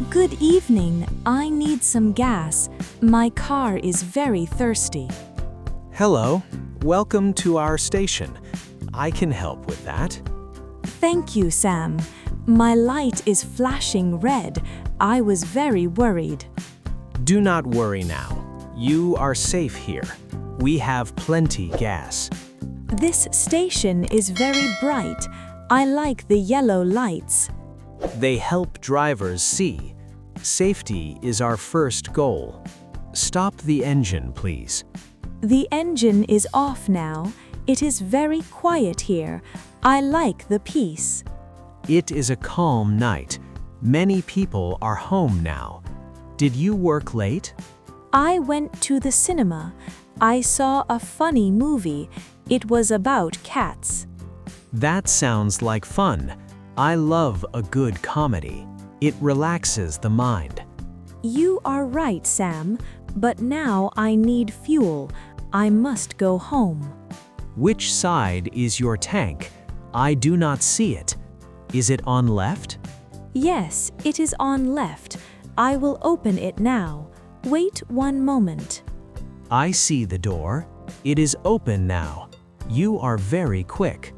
Good evening. I need some gas. My car is very thirsty. Hello, welcome to our station. I can help with that. Thank you, Sam. My light is flashing red. I was very worried. Do not worry now. You are safe here. We have plenty gas. This station is very bright. I like the yellow lights. They help drivers see. Safety is our first goal. Stop the engine, please. The engine is off now. It is very quiet here. I like the peace. It is a calm night. Many people are home now. Did you work late? I went to the cinema. I saw a funny movie. It was about cats. That sounds like fun. I love a good comedy. It relaxes the mind. You are right, Sam, but now I need fuel. I must go home. Which side is your tank? I do not see it. Is it on left? Yes, it is on left. I will open it now. Wait one moment. I see the door. It is open now. You are very quick.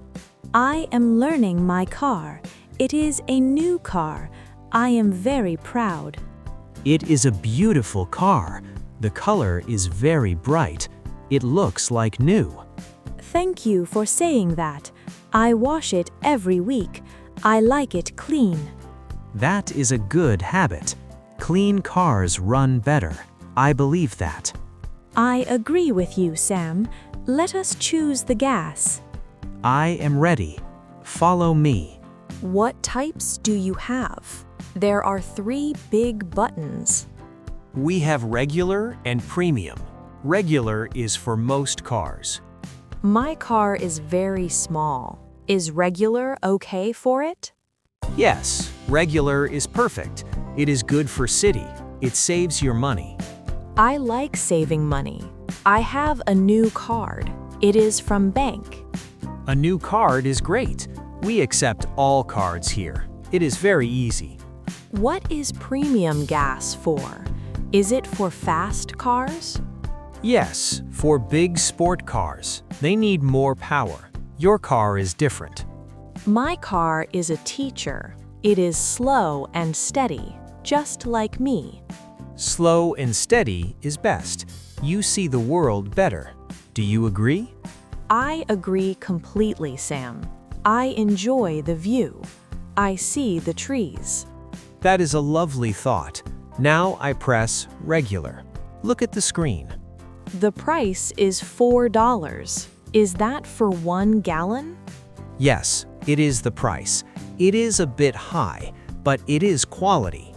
I am learning my car. It is a new car. I am very proud. It is a beautiful car. The color is very bright. It looks like new. Thank you for saying that. I wash it every week. I like it clean. That is a good habit. Clean cars run better. I believe that. I agree with you, Sam. Let us choose the gas. I am ready. Follow me. What types do you have? There are 3 big buttons. We have regular and premium. Regular is for most cars. My car is very small. Is regular okay for it? Yes, regular is perfect. It is good for city. It saves your money. I like saving money. I have a new card. It is from bank. A new card is great. We accept all cards here. It is very easy. What is premium gas for? Is it for fast cars? Yes, for big sport cars. They need more power. Your car is different. My car is a teacher. It is slow and steady, just like me. Slow and steady is best. You see the world better. Do you agree? I agree completely, Sam. I enjoy the view. I see the trees. That is a lovely thought. Now I press regular. Look at the screen. The price is $4. Is that for 1 gallon? Yes, it is the price. It is a bit high, but it is quality.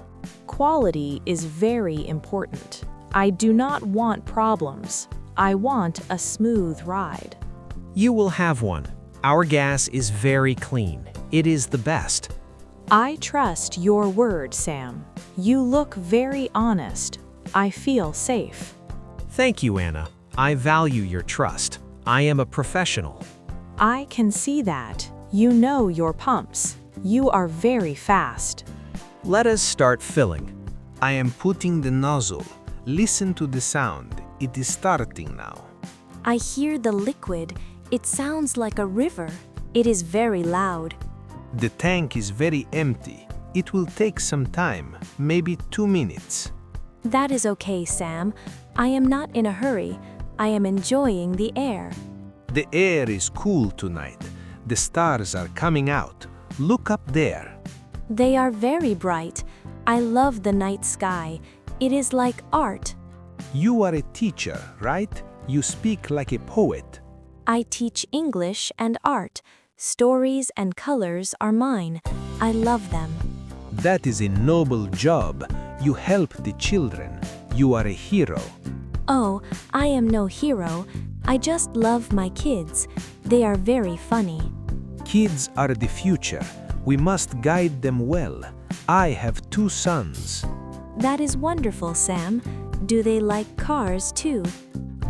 Quality is very important. I do not want problems. I want a smooth ride. You will have one. Our gas is very clean. It is the best. I trust your word, Sam. You look very honest. I feel safe. Thank you, Anna. I value your trust. I am a professional. I can see that. You know your pumps. You are very fast. Let us start filling. I am putting the nozzle. Listen to the sound. It is starting now. I hear the liquid. It sounds like a river. It is very loud. The tank is very empty. It will take some time, maybe 2 minutes. That is okay, Sam. I am not in a hurry. I am enjoying the air. The air is cool tonight. The stars are coming out. Look up there. They are very bright. I love the night sky. It is like art. You are a teacher, right? You speak like a poet. I teach English and art. Stories and colors are mine. I love them. That is a noble job. You help the children. You are a hero. Oh, I am no hero. I just love my kids. They are very funny. Kids are the future. We must guide them well. I have 2 sons. That is wonderful, Sam. Do they like cars too?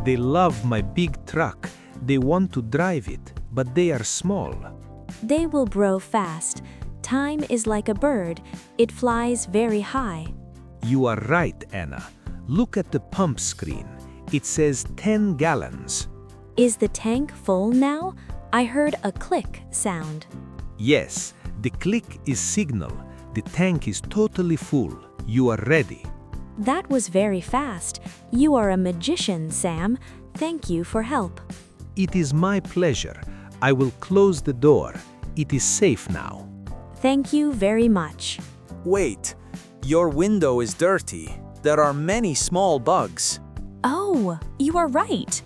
They love my big truck. They want to drive it, but they are small. They will grow fast. Time is like a bird. It flies very high. You are right, Anna. Look at the pump screen. It says 10 gallons. Is the tank full now? I heard a click sound. Yes, the click is signal. The tank is totally full. You are ready. That was very fast. You are a magician, Sam. Thank you for help. It is my pleasure. I will close the door. It is safe now. Thank you very much. Wait, your window is dirty. There are many small bugs. Oh, you are right.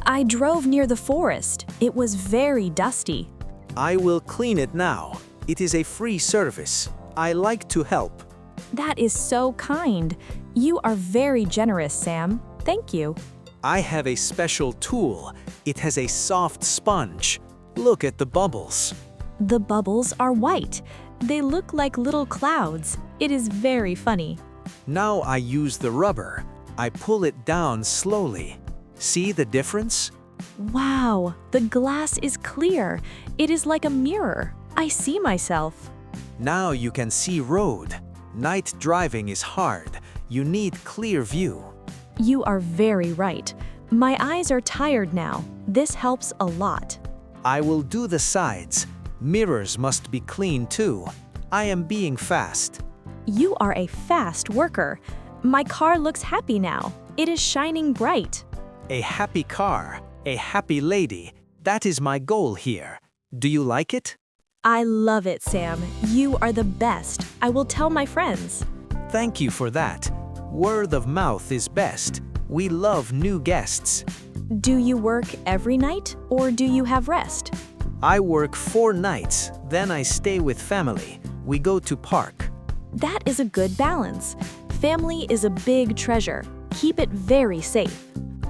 I drove near the forest. It was very dusty. I will clean it now. It is a free service. I like to help. That is so kind. You are very generous, Sam. Thank you. I have a special tool. It has a soft sponge. Look at the bubbles. The bubbles are white. They look like little clouds. It is very funny. Now I use the rubber. I pull it down slowly. See the difference? Wow, the glass is clear. It is like a mirror. I see myself. Now you can see road. Night driving is hard. You need clear view. You are very right. My eyes are tired now. This helps a lot. I will do the sides. Mirrors must be clean too. I am being fast. You are a fast worker. My car looks happy now. It is shining bright. A happy car, a happy lady. That is my goal here. Do you like it? I love it, Sam. You are the best. I will tell my friends. Thank you for that. Word of mouth is best. We love new guests. Do you work every night or do you have rest? I work 4 nights, then I stay with family. We go to park. That is a good balance. Family is a big treasure. Keep it very safe.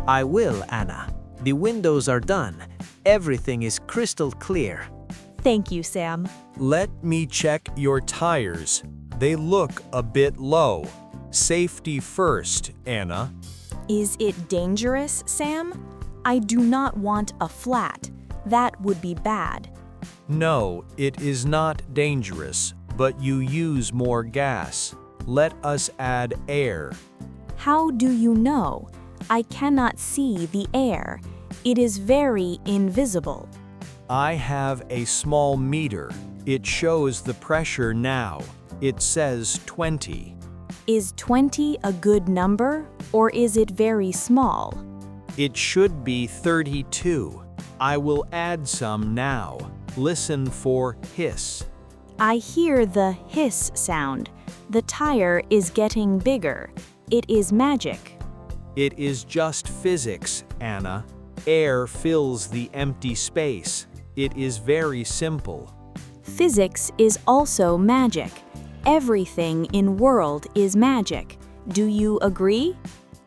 I will, Anna. The windows are done. Everything is crystal clear. Thank you, Sam. Let me check your tires. They look a bit low. Safety first, Anna. Is it dangerous, Sam? I do not want a flat. That would be bad. No, it is not dangerous, but you use more gas. Let us add air. How do you know? I cannot see the air. It is very invisible. I have a small meter. It shows the pressure now. It says 20. Is 20 a good number, or is it very small? It should be 32. I will add some now. Listen for hiss. I hear the hiss sound. The tire is getting bigger. It is magic. It is just physics, Anna. Air fills the empty space. It is very simple. Physics is also magic. Everything in world is magic. Do you agree?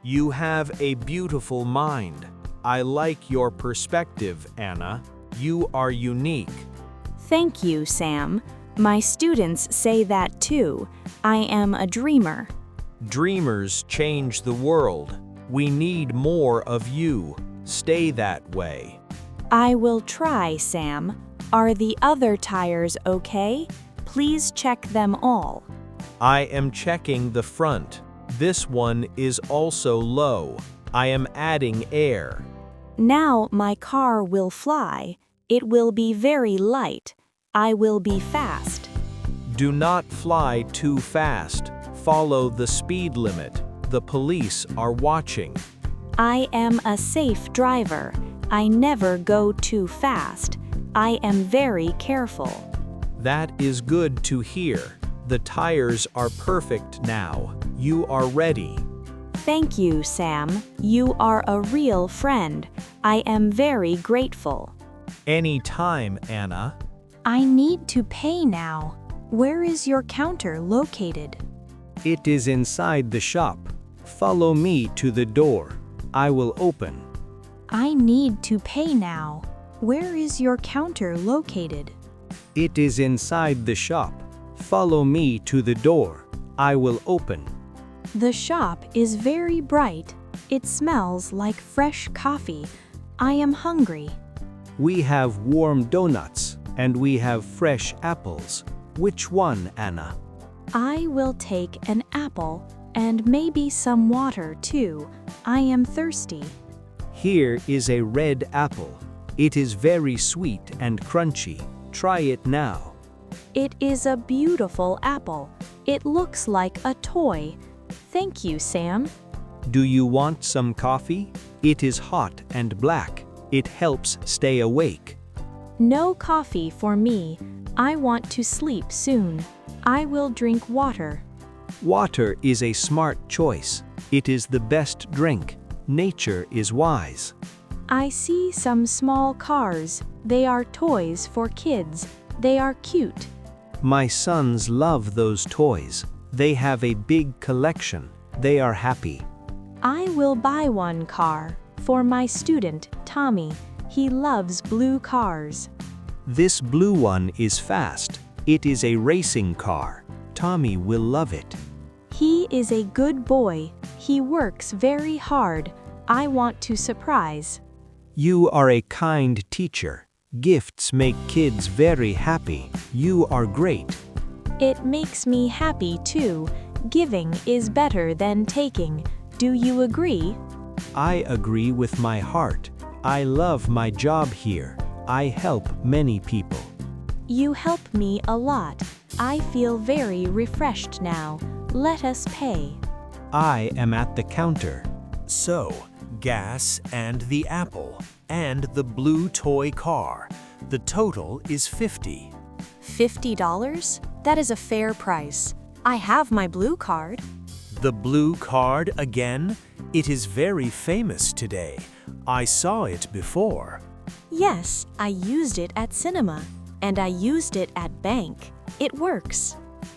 You have a beautiful mind. I like your perspective, Anna. You are unique. Thank you, Sam. My students say that too. I am a dreamer. Dreamers change the world. We need more of you. Stay that way. I will try, Sam. Are the other tires okay? Please check them all. I am checking the front. This one is also low. I am adding air. Now my car will fly. It will be very light. I will be fast. Do not fly too fast. Follow the speed limit. The police are watching. I am a safe driver. I never go too fast. I am very careful. That is good to hear. The tires are perfect now. You are ready. Thank you, Sam. You are a real friend. I am very grateful. Anytime, Anna. I need to pay now. Where is your counter located? It is inside the shop. Follow me to the door. I will open. I need to pay now. Where is your counter located? It is inside the shop. Follow me to the door. I will open. The shop is very bright. It smells like fresh coffee. I am hungry. We have warm donuts and we have fresh apples. Which one, Anna? I will take an apple and maybe some water too. I am thirsty. Here is a red apple. It is very sweet and crunchy. Try it now. It is a beautiful apple. It looks like a toy. Thank you, Sam. Do you want some coffee? It is hot and black. It helps stay awake. No coffee for me. I want to sleep soon. I will drink water. Water is a smart choice. It is the best drink. Nature is wise. I see some small cars. They are toys for kids. They are cute. My sons love those toys. They have a big collection. They are happy. I will buy one car for my student, Tommy. He loves blue cars. This blue one is fast. It is a racing car. Tommy will love it. He is a good boy. He works very hard. I want to surprise. You are a kind teacher. Gifts make kids very happy. You are great. It makes me happy too. Giving is better than taking. Do you agree? I agree with my heart. I love my job here. I help many people. You help me a lot. I feel very refreshed now. Let us pay. I am at the counter. So, gas and the apple and the blue toy car. The total is $50. $50? That is a fair price. I have my blue card. The blue card again? It is very famous today. I saw it before. Yes, I used it at cinema, and I used it at bank. It works.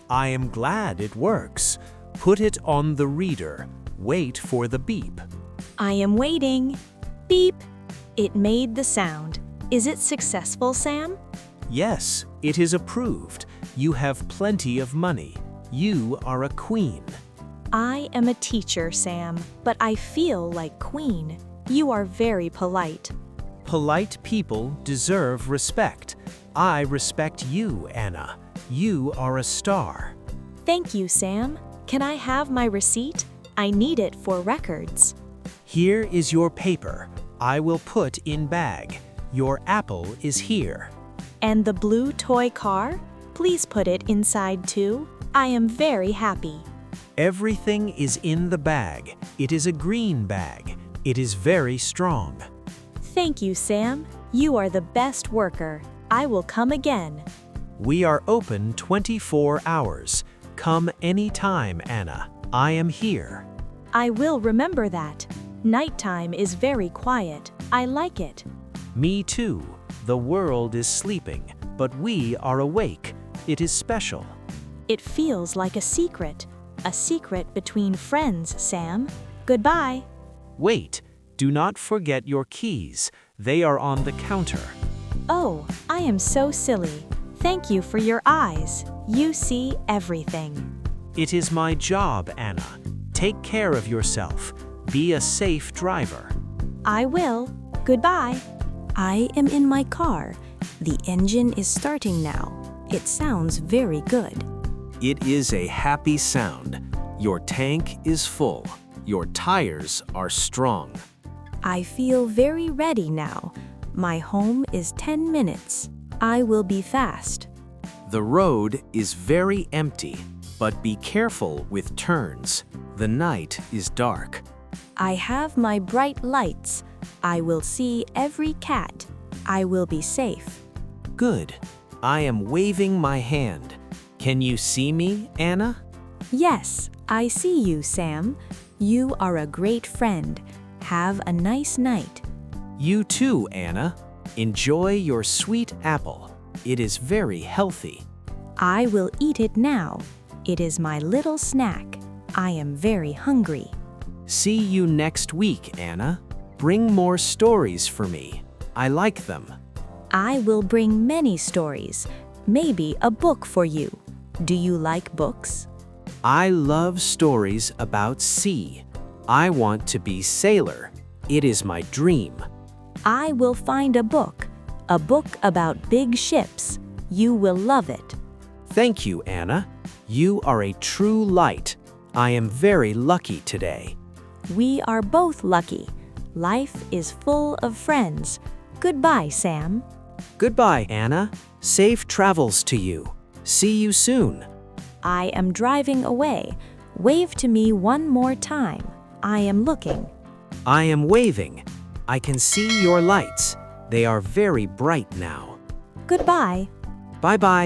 I am glad it works. Put it on the reader. Wait for the beep. I am waiting. Beep. It made the sound. Is it successful, Sam? Yes, it is approved. You have plenty of money. You are a queen. I am a teacher, Sam, but I feel like queen. You are very polite. Polite people deserve respect. I respect you, Anna. You are a star. Thank you, Sam. Can I have my receipt? I need it for records. Here is your paper. I will put in bag. Your apple is here. And the blue toy car? Please put it inside too. I am very happy. Everything is in the bag. It is a green bag. It is very strong. Thank you, Sam. You are the best worker. I will come again. We are open 24 hours. Come anytime, Anna. I am here. I will remember that. Nighttime is very quiet. I like it. Me too. The world is sleeping, but we are awake. It is special. It feels like a secret between friends, Sam. Goodbye. Wait, do not forget your keys. They are on the counter. Oh, I am so silly. Thank you for your eyes. You see everything. It is my job, Anna. Take care of yourself. Be a safe driver. I will. Goodbye. I am in my car. The engine is starting now. It sounds very good. It is a happy sound. Your tank is full. Your tires are strong. I feel very ready now. My home is 10 minutes. I will be fast. The road is very empty, but be careful with turns. The night is dark. I have my bright lights. I will see every cat. I will be safe. Good. I am waving my hand. Can you see me, Anna? Yes, I see you, Sam. You are a great friend. Have a nice night. You too, Anna. Enjoy your sweet apple. It is very healthy. I will eat it now. It is my little snack. I am very hungry. See you next week, Anna. Bring more stories for me. I like them. I will bring many stories. Maybe a book for you. Do you like books? I love stories about sea. I want to be sailor. It is my dream. I will find a book about big ships. You will love it. Thank you, Anna. You are a true light. I am very lucky today. We are both lucky. Life is full of friends. Goodbye, Sam. Goodbye, Anna. Safe travels to you. See you soon. I am driving away. Wave to me one more time. I am looking. I am waving. I can see your lights. They are very bright now. Goodbye. Bye-bye.